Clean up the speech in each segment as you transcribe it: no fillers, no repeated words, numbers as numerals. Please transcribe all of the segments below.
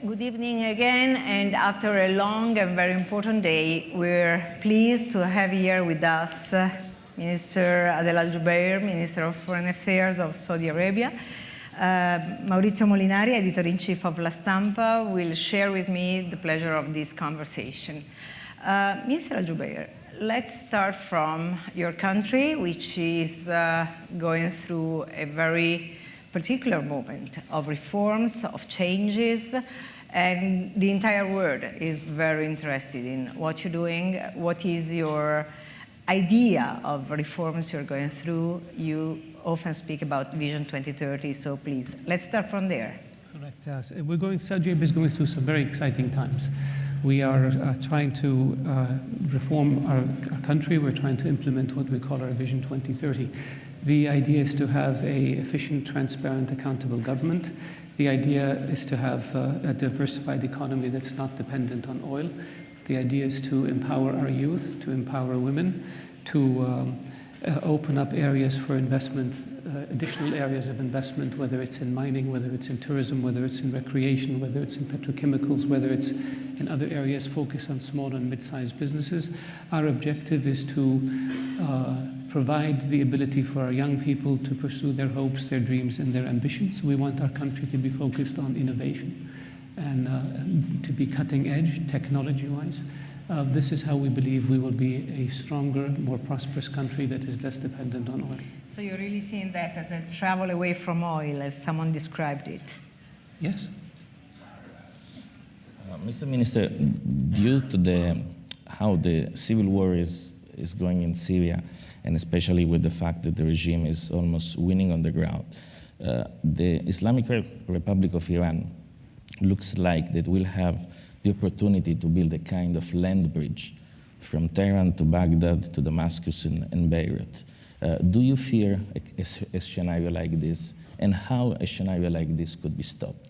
Good evening again, and after a long and very important day, we're pleased to have here with us Minister Adel Al-JUBEIR, Minister of Foreign Affairs of Saudi Arabia. Maurizio Molinari, Editor-in-Chief of La Stampa, will share with me the pleasure of this conversation. Minister Al-JUBEIR, let's start from your country, which is going through a very particular moment of reforms, of changes, and the entire world is very interested in what you're doing. What is your idea of reforms you're going through? You often speak about Vision 2030, so please, let's start from there. Correct, yes. Saudi Arabia is going through some very exciting times. We are trying to reform our country. We're trying to implement what we call our Vision 2030. The idea is to have an efficient, transparent, accountable government. The idea is to have a diversified economy that's not dependent on oil. The idea is to empower our youth, to empower women, to open up areas for investment, additional areas of investment, whether it's in mining, whether it's in tourism, whether it's in recreation, whether it's in petrochemicals, whether it's in other areas, focus on small and mid-sized businesses. Our objective is to provide the ability for our young people to pursue their hopes, their dreams, and their ambitions. We want our country to be focused on innovation and to be cutting edge, technology-wise. This is how we believe we will be a stronger, more prosperous country that is less dependent on oil. So you're really seeing that as a travel away from oil, as someone described it? Yes. Mr. Minister, due to how the civil war is going in Syria, and especially with the fact that the regime is almost winning on the ground, the Islamic Republic of Iran looks like that will have the opportunity to build a kind of land bridge from Tehran to Baghdad to Damascus and Beirut. Do you fear a scenario like this, and how a scenario like this could be stopped?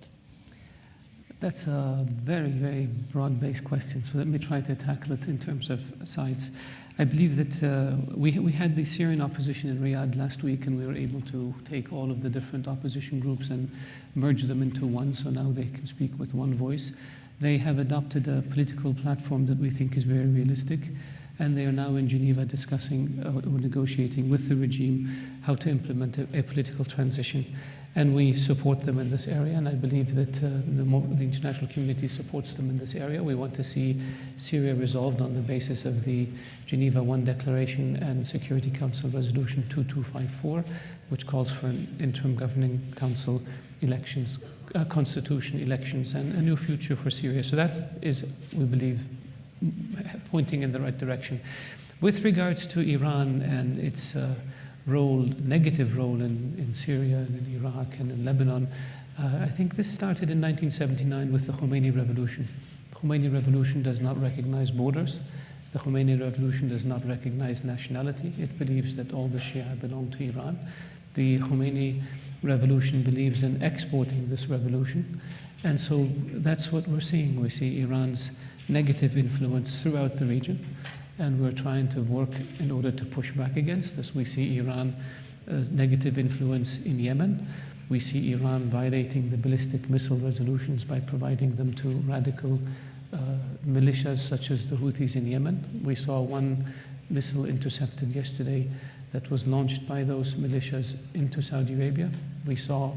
That's a very, very broad-based question, so let me try to tackle it in terms of sides. I believe that we had the Syrian opposition in Riyadh last week, and we were able to take all of the different opposition groups and merge them into one, so now they can speak with one voice. They have adopted a political platform that we think is very realistic, and they are now in Geneva discussing or negotiating with the regime how to implement a political transition. And we support them in this area, and I believe that the international community supports them in this area. We want to see Syria resolved on the basis of the Geneva I Declaration and Security Council Resolution 2254, which calls for an interim governing council elections, constitution elections, and a new future for Syria. So that is, we believe, pointing in the right direction. With regards to Iran and its negative role in Syria and in Iraq and in Lebanon, I think this started in 1979 with the Khomeini Revolution. The Khomeini Revolution does not recognize borders. The Khomeini Revolution does not recognize nationality. It believes that all the Shia belong to Iran. The Khomeini Revolution believes in exporting this revolution. And so that's what we're seeing. We see Iran's negative influence throughout the region, and we're trying to work in order to push back against this. We see Iran as negative influence in Yemen. We see Iran violating the ballistic missile resolutions by providing them to radical militias such as the Houthis in Yemen. We saw one missile intercepted yesterday that was launched by those militias into Saudi Arabia. We saw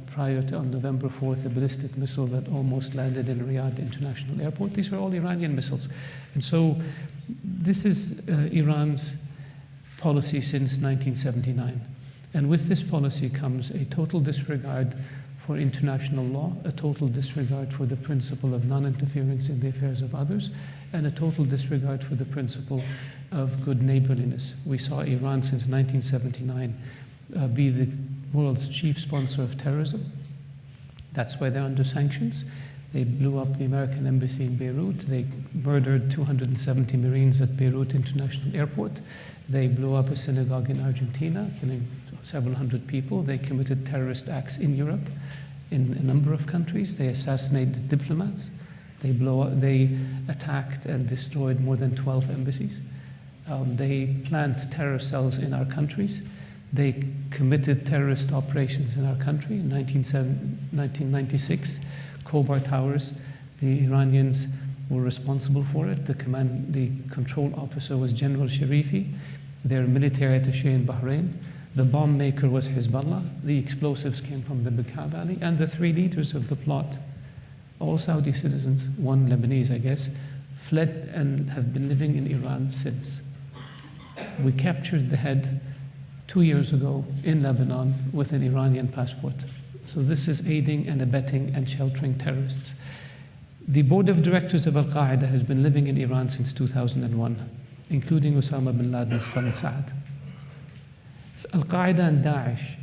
prior to on November 4th a ballistic missile that almost landed in Riyadh International Airport. These are all Iranian missiles. And so this is Iran's policy since 1979. And with this policy comes a total disregard for international law, a total disregard for the principle of non-interference in the affairs of others, and a total disregard for the principle of good neighborliness. We saw Iran since 1979 be the world's chief sponsor of terrorism. That's why they're under sanctions. They blew up the American embassy in Beirut. They murdered 270 Marines at Beirut International Airport. They blew up a synagogue in Argentina, killing several hundred people. They committed terrorist acts in Europe, in a number of countries. They assassinated diplomats. They attacked and destroyed more than 12 embassies. They planned terror cells in our countries. They committed terrorist operations in our country in 1996, Khobar Towers. The Iranians were responsible for it. The control officer was General Sharifi, their military attaché in Bahrain. The bomb maker was Hezbollah. The explosives came from the Bekaa Valley. And the three leaders of the plot, all Saudi citizens, one Lebanese, I guess, fled and have been living in Iran since. We captured the head 2 years ago in Lebanon with an Iranian passport. So this is aiding and abetting and sheltering terrorists. The board of directors of Al-Qaeda has been living in Iran since 2001, including Osama bin Laden's son Saad. Al-Qaeda and Daesh,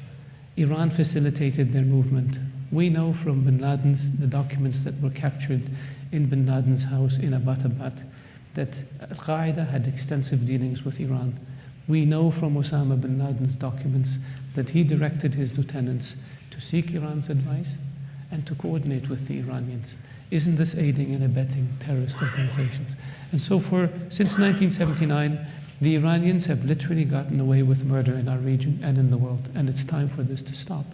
Iran facilitated their movement. We know from the documents that were captured in bin Laden's house in Abbottabad that Al-Qaeda had extensive dealings with Iran. We know from Osama bin Laden's documents that he directed his lieutenants to seek Iran's advice and to coordinate with the Iranians. Isn't this aiding and abetting terrorist organizations? And so since 1979, the Iranians have literally gotten away with murder in our region and in the world, and it's time for this to stop.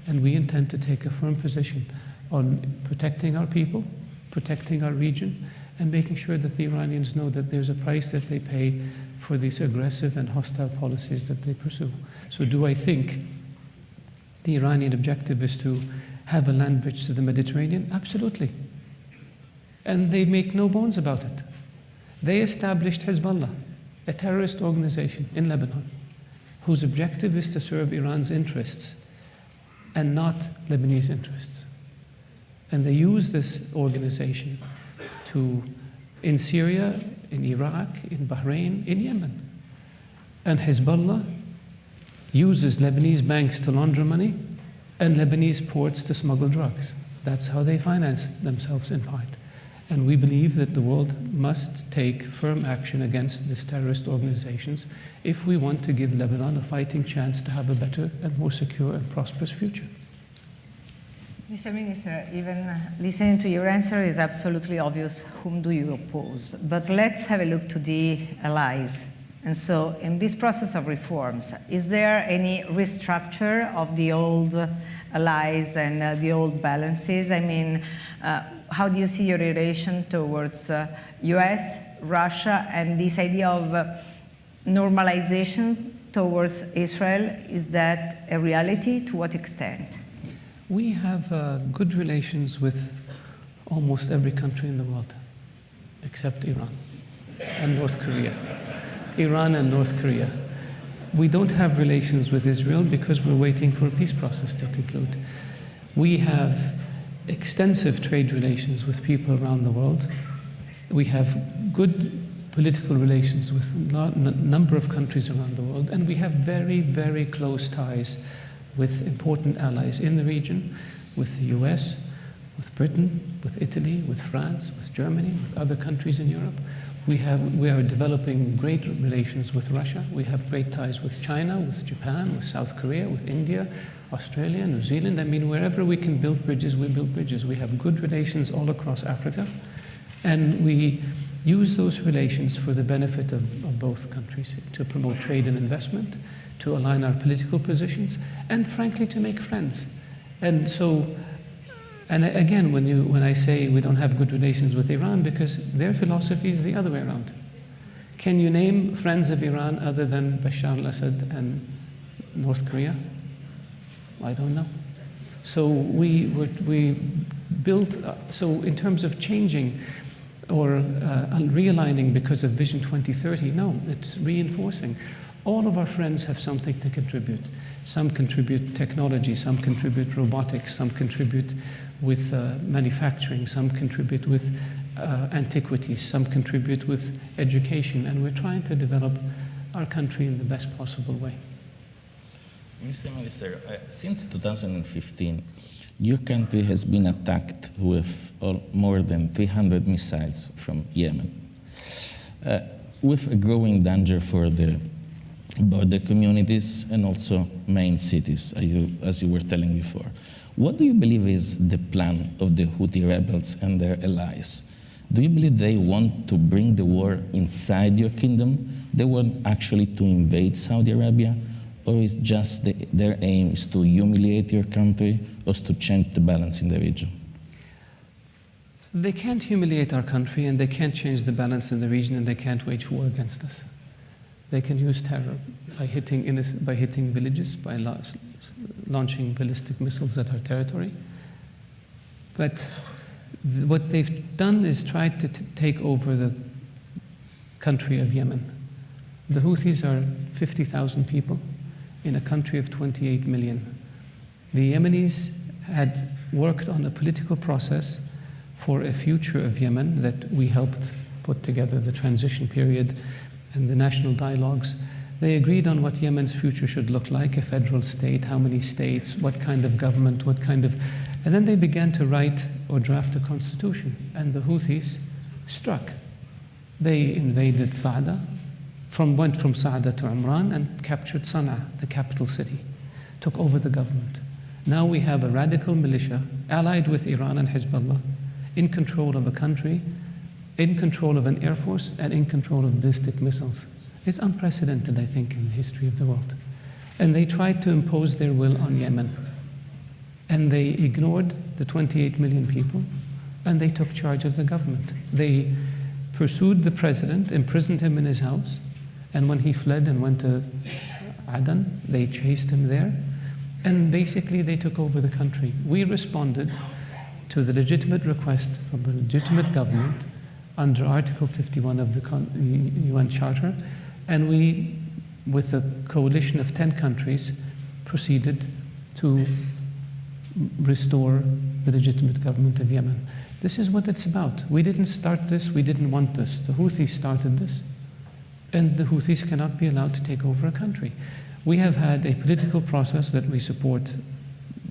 And we intend to take a firm position on protecting our people, protecting our region, and making sure that the Iranians know that there's a price that they pay for these aggressive and hostile policies that they pursue. So do I think the Iranian objective is to have a land bridge to the Mediterranean? Absolutely. And they make no bones about it. They established Hezbollah, a terrorist organization in Lebanon, whose objective is to serve Iran's interests and not Lebanese interests. And they use this organization in Syria, in Iraq, in Bahrain, in Yemen. And Hezbollah uses Lebanese banks to launder money and Lebanese ports to smuggle drugs. That's how they finance themselves in part. And we believe that the world must take firm action against these terrorist organizations if we want to give Lebanon a fighting chance to have a better and more secure and prosperous future. Mr. Minister, even listening to your answer is absolutely obvious whom do you oppose. But let's have a look to the allies. And so in this process of reforms, is there any restructure of the old allies and the old balances? I mean, how do you see your relation towards US, Russia, and this idea of normalization towards Israel? Is that a reality? To what extent? We have good relations with almost every country in the world, except Iran and North Korea. Iran and North Korea. We don't have relations with Israel because we're waiting for a peace process to conclude. We have extensive trade relations with people around the world. We have good political relations with a number of countries around the world, and we have very, very close ties with important allies in the region, with the US, with Britain, with Italy, with France, with Germany, with other countries in Europe. We are developing great relations with Russia. We have great ties with China, with Japan, with South Korea, with India, Australia, New Zealand. I mean, wherever we can build bridges, we build bridges. We have good relations all across Africa, and we use those relations for the benefit of both countries, to promote trade and investment, to align our political positions, and frankly, to make friends. And so, and again, when I say we don't have good relations with Iran, because their philosophy is the other way around. Can you name friends of Iran other than Bashar al-Assad and North Korea? I don't know. So we built, so in terms of changing or realigning because of Vision 2030, no, it's reinforcing. All of our friends have something to contribute. Some contribute technology, some contribute robotics, some contribute with manufacturing, some contribute with antiquities, some contribute with education, and we're trying to develop our country in the best possible way. Mr. Minister, since 2015, your country has been attacked with more than 300 missiles from Yemen, with a growing danger for the border communities and also main cities, as you were telling before. What do you believe is the plan of the Houthi rebels and their allies? Do you believe they want to bring the war inside your kingdom? They want actually to invade Saudi Arabia? Or is just their aim is to humiliate your country or to change the balance in the region? They can't humiliate our country, and they can't change the balance in the region, and they can't wage war against us. They can use terror by hitting villages, by launching ballistic missiles at our territory. But what they've done is tried to take over the country of Yemen. The Houthis are 50,000 people in a country of 28 million. The Yemenis had worked on a political process for a future of Yemen that we helped put together, the transition period and the national dialogues. They agreed on what Yemen's future should look like, a federal state, how many states, what kind of government, and then they began to write or draft a constitution, and the Houthis struck. They invaded Saada, went from Saada to Umran and captured Sana'a, the capital city, took over the government. Now we have a radical militia allied with Iran and Hezbollah in control of a country, in control of an air force, and in control of ballistic missiles. It's unprecedented, I think, in the history of the world. And they tried to impose their will on Yemen. And they ignored the 28 million people, and they took charge of the government. They pursued the president, imprisoned him in his house, and when he fled and went to Aden, they chased him there, and basically they took over the country. We responded to the legitimate request from a legitimate government under Article 51 of the UN Charter, and we, with a coalition of 10 countries, proceeded to restore the legitimate government of Yemen. This is what it's about. We didn't start this, we didn't want this. The Houthis started this, and the Houthis cannot be allowed to take over a country. We have had a political process that we support,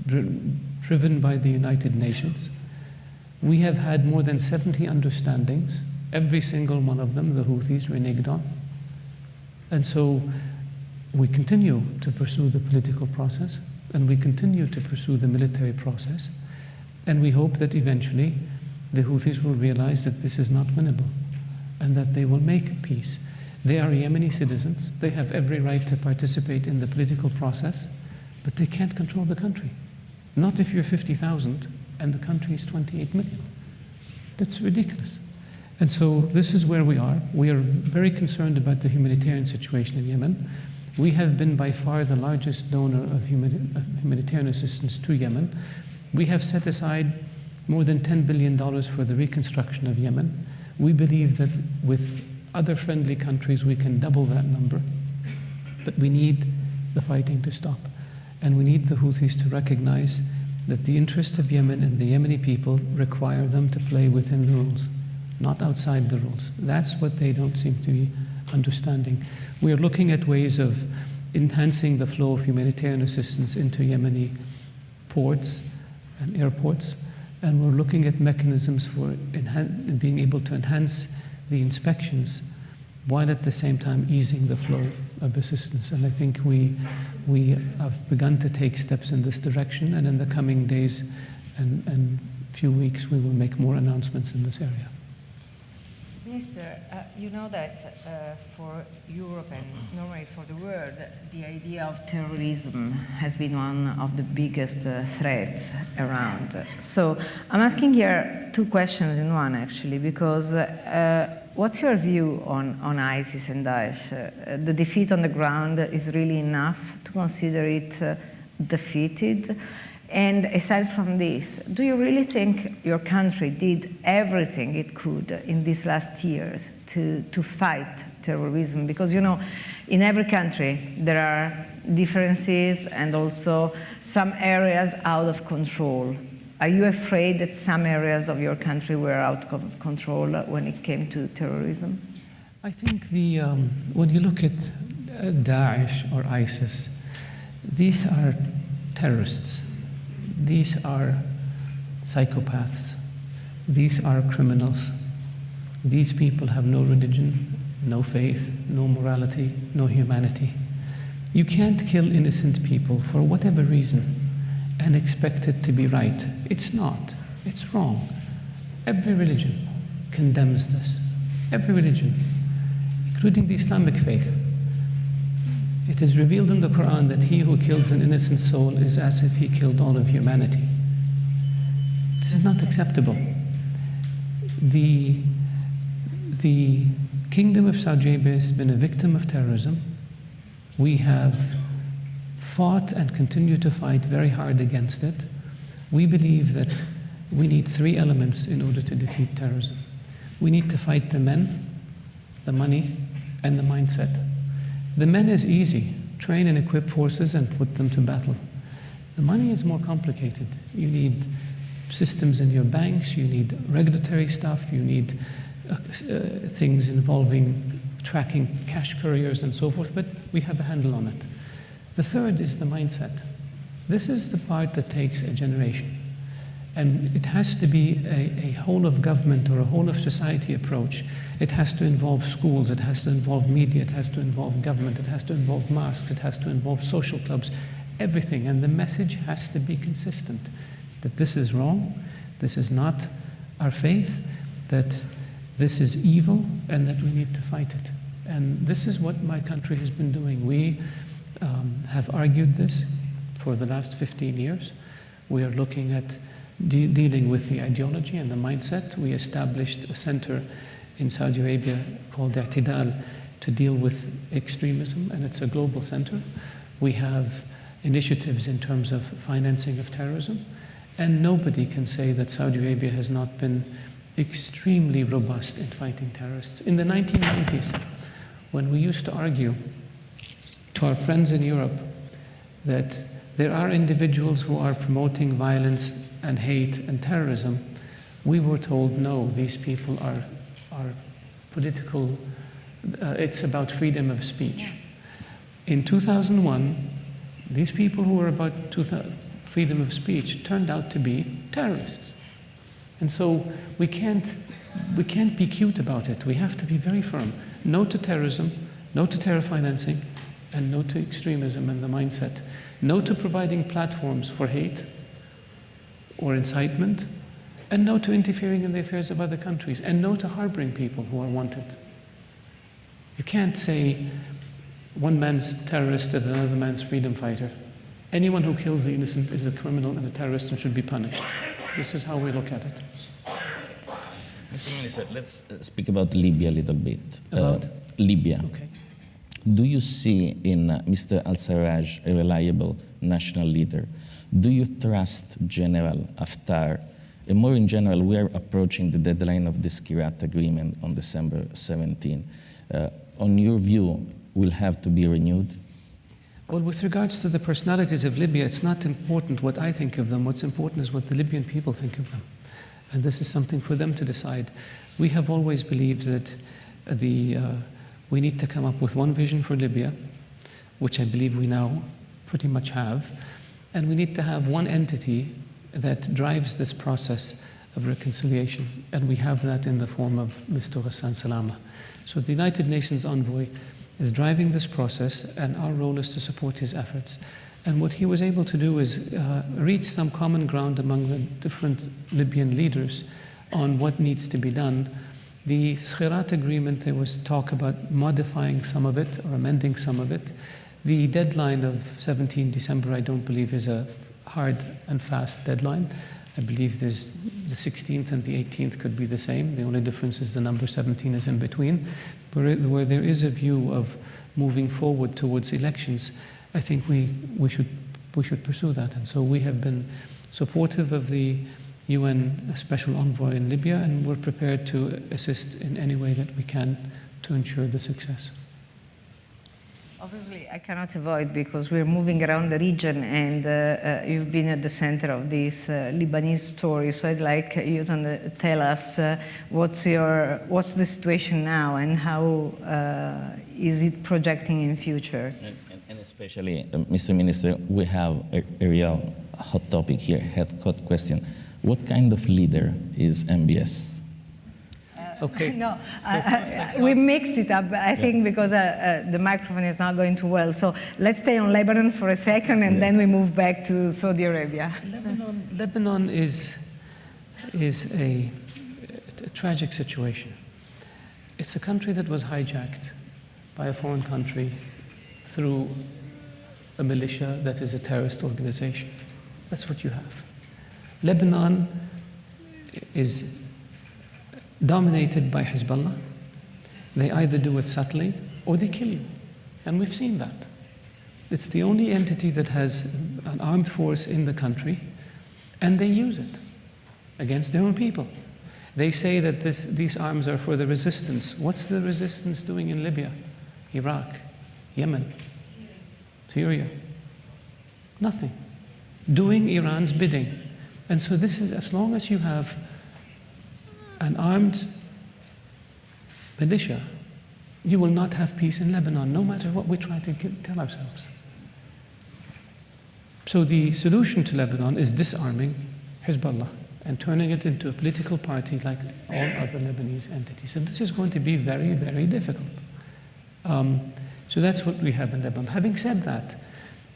driven by the United Nations. We have had more than 70 understandings. Every single one of them, the Houthis reneged on. And so we continue to pursue the political process, and we continue to pursue the military process, and we hope that eventually the Houthis will realize that this is not winnable, and that they will make peace. They are Yemeni citizens. They have every right to participate in the political process, but they can't control the country. Not if you're 50,000 and the country is 28 million. That's ridiculous. And so this is where we are. We are very concerned about the humanitarian situation in Yemen. We have been by far the largest donor of humanitarian assistance to Yemen. We have set aside more than $10 billion for the reconstruction of Yemen. We believe that with other friendly countries we can double that number. But we need the fighting to stop. And we need the Houthis to recognize that the interests of Yemen and the Yemeni people require them to play within the rules, not outside the rules. That's what they don't seem to be understanding. We are looking at ways of enhancing the flow of humanitarian assistance into Yemeni ports and airports, and we're looking at mechanisms for being able to enhance the inspections while at the same time easing the flow of assistance. And I think we have begun to take steps in this direction, and in the coming days and few weeks we will make more announcements in this area. Minister, you know that for Europe and normally for the world, the idea of terrorism has been one of the biggest threats around. So I'm asking here two questions in one, actually, because what's your view on ISIS and Daesh? The defeat on the ground is really enough to consider it defeated? And aside from this, do you really think your country did everything it could in these last years to fight terrorism? Because, you know, in every country there are differences and also some areas out of control. Are you afraid that some areas of your country were out of control when it came to terrorism? I think when you look at Daesh or ISIS, these are terrorists. These are psychopaths. These are criminals. These people have no religion, no faith, no morality, no humanity. You can't kill innocent people for whatever reason and expect it to be right. It's not. It's wrong. Every religion condemns this. Every religion, including the Islamic faith. It is revealed in the Quran that he who kills an innocent soul is as if he killed all of humanity. This is not acceptable. The Kingdom of Saudi Arabia has been a victim of terrorism. We have fought and continue to fight very hard against it. We believe that we need three elements in order to defeat terrorism. We need to fight the men, the money, and the mindset. The men is easy. Train and equip forces and put them to battle. The money is more complicated. You need systems in your banks, you need regulatory stuff, you need things involving tracking cash couriers and so forth, but we have a handle on it. The third is the mindset. This is the part that takes a generation. And it has to be a whole of government or a whole of society approach. It has to involve schools, it has to involve media, it has to involve government, it has to involve mosques, it has to involve social clubs, everything. And the message has to be consistent, that this is wrong, this is not our faith, that this is evil, and that we need to fight it. And this is what my country has been doing. We have argued this for the last 15 years. We are looking at dealing with the ideology and the mindset. We established a center in Saudi Arabia called Adel to deal with extremism, and it's a global center. We have initiatives in terms of financing of terrorism, and nobody can say that Saudi Arabia has not been extremely robust in fighting terrorists. In the 1990s, when we used to argue to our friends in Europe that there are individuals who are promoting violence and hate and terrorism, we were told, no, these people are political, it's about freedom of speech. In 2001, these people who were about freedom of speech turned out to be terrorists. And so we can't be cute about it. We have to be very firm. No to terrorism, no to terror financing, and no to extremism and the mindset. No to providing platforms for hate or incitement, and no to interfering in the affairs of other countries, and no to harboring people who are wanted. You can't say one man's terrorist and another man's freedom fighter. Anyone who kills the innocent is a criminal and a terrorist and should be punished. This is how we look at it. Mr. Minister, let's speak about Libya a little bit. About? Libya. Okay. Do you see in Mr. al-Sarraj a reliable national leader? Do you trust General Haftar? And more in general, we are approaching the deadline of the Skirat agreement on December 17. On your view, will have to be renewed? Well, with regards to the personalities of Libya, it's not important what I think of them. What's important is what the Libyan people think of them. And this is something for them to decide. We have always believed that we need to come up with one vision for Libya, which I believe we now pretty much have, and we need to have one entity that drives this process of reconciliation, and we have that in the form of Mr. Ghassan Salama. So the United Nations envoy is driving this process, and our role is to support his efforts. And what he was able to do is reach some common ground among the different Libyan leaders on what needs to be done. The Skirat agreement, there was talk about modifying some of it or amending some of it. The deadline of 17 December, I don't believe, is a hard and fast deadline. I believe there's the 16th and the 18th could be the same. The only difference is the number 17 is in between. But where there is a view of moving forward towards elections, I think we should pursue that. And so we have been supportive of the UN Special Envoy in Libya, and we're prepared to assist in any way that we can to ensure the success. Obviously, I cannot avoid, because we're moving around the region, and you've been at the center of this Lebanese story. So I'd like you to tell us what's the situation now, and how is it projecting in future? And especially, Mr. Minister, we have a real hot topic here, hot question. What kind of leader is MBS? Okay. No, we mixed it up, I think, because the microphone is not going too well. So let's stay on Lebanon for a second, and then we move back to Saudi Arabia. Lebanon is a tragic situation. It's a country that was hijacked by a foreign country through a militia that is a terrorist organization. That's what you have. Lebanon is dominated by Hezbollah. They either do it subtly or they kill you. And we've seen that. It's the only entity that has an armed force in the country, and they use it against their own people. They say that these arms are for the resistance. What's the resistance doing in Libya, Iraq, Yemen, Syria? Nothing. Doing Iran's bidding. And so this is, as long as you have an armed militia, you will not have peace in Lebanon, no matter what we try to tell ourselves. So the solution to Lebanon is disarming Hezbollah and turning it into a political party like all other Lebanese entities. And this is going to be very, very difficult. So that's what we have in Lebanon. Having said that,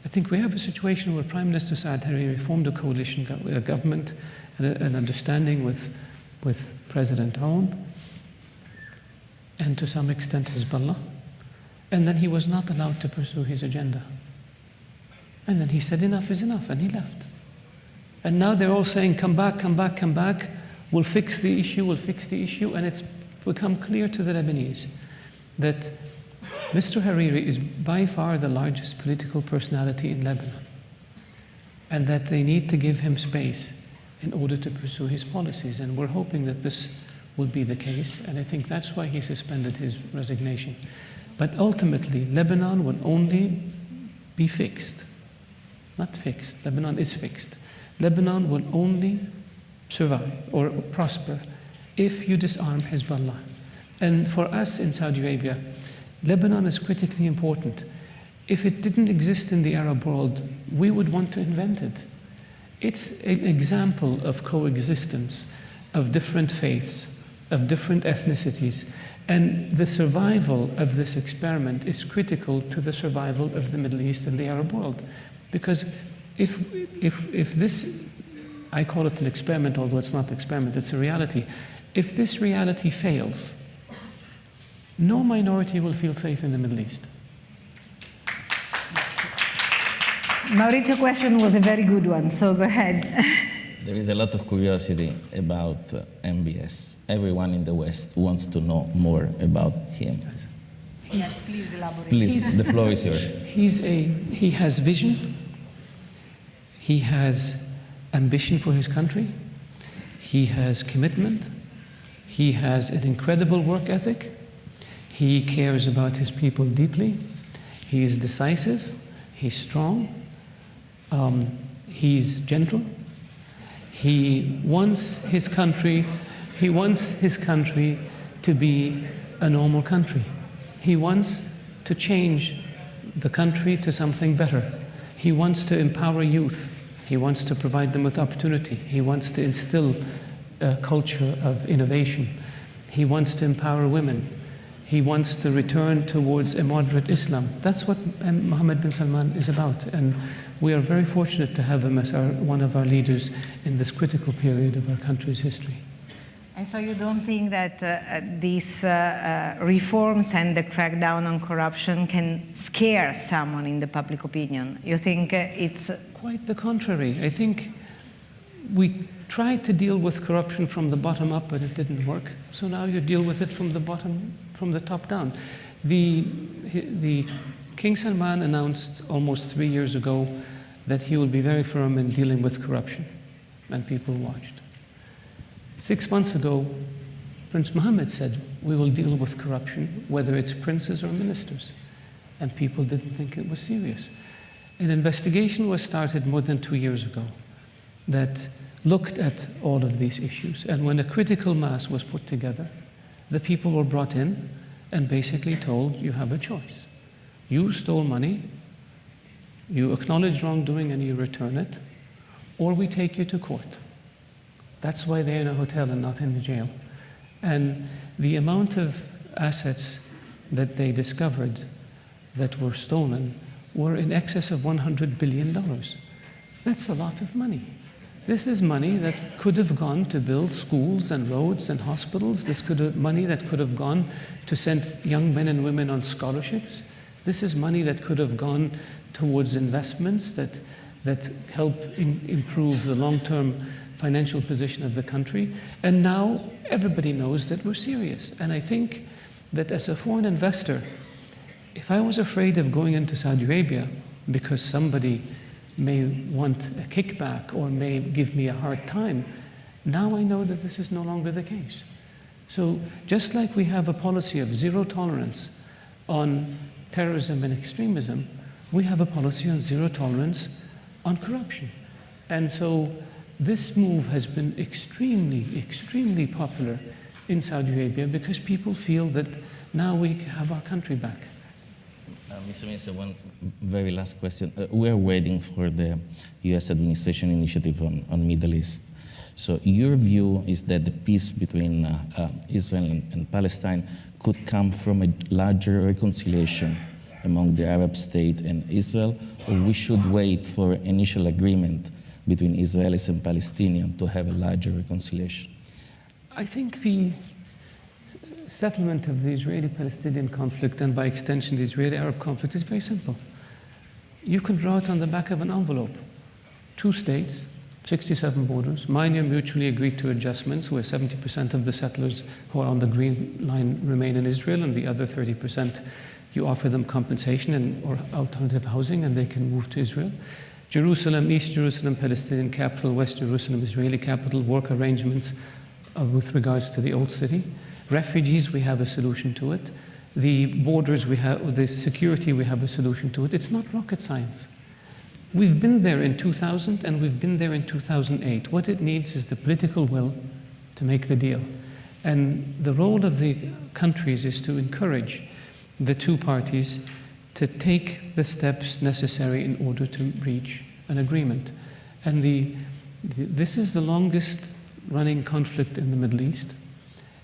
I think we have a situation where Prime Minister Saad Hariri formed a coalition government and an understanding with President Aoun and to some extent Hezbollah, and then he was not allowed to pursue his agenda. And then he said enough is enough, and he left. And now they're all saying, come back, come back, come back, we'll fix the issue, and it's become clear to the Lebanese that Mr. Hariri is by far the largest political personality in Lebanon, and that they need to give him space in order to pursue his policies. And we're hoping that this will be the case, and I think that's why he suspended his resignation. But ultimately, Lebanon will only be fixed. Not fixed, Lebanon is fixed. Lebanon will only survive or prosper if you disarm Hezbollah. And for us in Saudi Arabia, Lebanon is critically important. If it didn't exist in the Arab world, we would want to invent it. It's an example of coexistence of different faiths, of different ethnicities, and the survival of this experiment is critical to the survival of the Middle East and the Arab world. Because if this, I call it an experiment, although it's not an experiment, it's a reality. If this reality fails, no minority will feel safe in the Middle East. Maurizio's question was a very good one, so go ahead. There is a lot of curiosity about MBS. Everyone in the West wants to know more about him. Yes, please elaborate. Please, the floor is yours. He has vision. He has ambition for his country. He has commitment. He has an incredible work ethic. He cares about his people deeply. He is decisive. He's strong. He's gentle. He wants his country to be a normal country. He wants to change the country to something better. He wants to empower youth. He wants to provide them with opportunity. He wants to instill a culture of innovation. He wants to empower women. He wants to return towards a moderate Islam. That's what Mohammed bin Salman is about. And we are very fortunate to have him as one of our leaders in this critical period of our country's history. And so you don't think that these reforms and the crackdown on corruption can scare someone in the public opinion? You think it's... Quite the contrary. I think we tried to deal with corruption from the bottom up, but it didn't work. So now you deal with it from the top down. The King Salman announced almost 3 years ago that he will be very firm in dealing with corruption, and people watched. 6 months ago, Prince Mohammed said, we will deal with corruption, whether it's princes or ministers. And people didn't think it was serious. An investigation was started more than 2 years ago that looked at all of these issues. And when a critical mass was put together, the people were brought in and basically told, you have a choice. You stole money, you acknowledge wrongdoing and you return it, or we take you to court. That's why they're in a hotel and not in the jail. And the amount of assets that they discovered that were stolen were in excess of $100 billion. That's a lot of money. This is money that could have gone to build schools and roads and hospitals. This money that could have gone to send young men and women on scholarships. This is money that could have gone towards investments that help improve the long-term financial position of the country. And now everybody knows that we're serious. And I think that as a foreign investor, if I was afraid of going into Saudi Arabia because somebody may want a kickback or may give me a hard time, now I know that this is no longer the case. So just like we have a policy of zero tolerance on terrorism and extremism, we have a policy on zero tolerance on corruption. And so this move has been extremely, extremely popular in Saudi Arabia because people feel that now we have our country back. Mr. Minister, one very last question. We're waiting for the U.S. administration initiative on Middle East. So your view is that the peace between Israel and Palestine could come from a larger reconciliation among the Arab state and Israel, or we should wait for initial agreement between Israelis and Palestinians to have a larger reconciliation? I think the settlement of the Israeli-Palestinian conflict, and by extension the Israeli-Arab conflict, is very simple. You can draw it on the back of an envelope. 2 states, 67 borders, minor mutually agreed to adjustments where 70% of the settlers who are on the green line remain in Israel, and the other 30% you offer them compensation or alternative housing and they can move to Israel. Jerusalem, East Jerusalem, Palestinian capital, West Jerusalem, Israeli capital, work arrangements with regards to the old city. Refugees, we have a solution to it. The borders, we have, the security, we have a solution to it. It's not rocket science. We've been there in 2000 and we've been there in 2008. What it needs is the political will to make the deal. And the role of the countries is to encourage the two parties to take the steps necessary in order to reach an agreement. And this is the longest running conflict in the Middle East.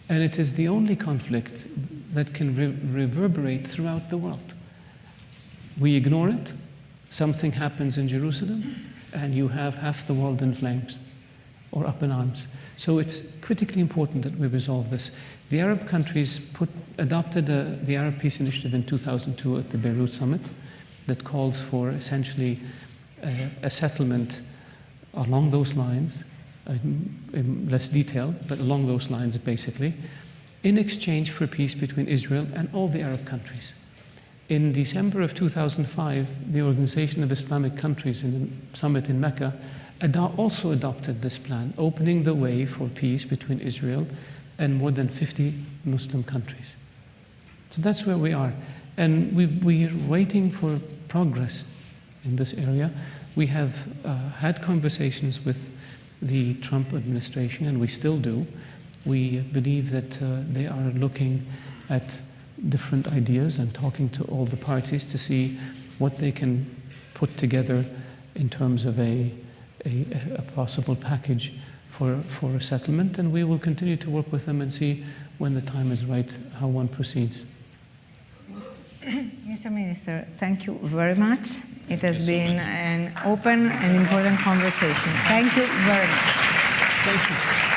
And it is the only conflict that can reverberate throughout the world. We ignore it, something happens in Jerusalem, and you have half the world in flames or up in arms. So it's critically important that we resolve this. The Arab countries adopted the Arab Peace Initiative in 2002 at the Beirut Summit that calls for essentially a settlement along those lines, in less detail, but along those lines basically, in exchange for peace between Israel and all the Arab countries. In December of 2005, the Organization of Islamic Countries in the summit in Mecca also adopted this plan, opening the way for peace between Israel and more than 50 Muslim countries. So that's where we are. And we are waiting for progress in this area. We have had conversations with the Trump administration, and we still do. We believe that they are looking at different ideas and talking to all the parties to see what they can put together in terms of a possible package for a settlement, and we will continue to work with them and see when the time is right how one proceeds. Mr. Minister, thank you very much. It has been an open and important conversation. Thank you very much. Thank you.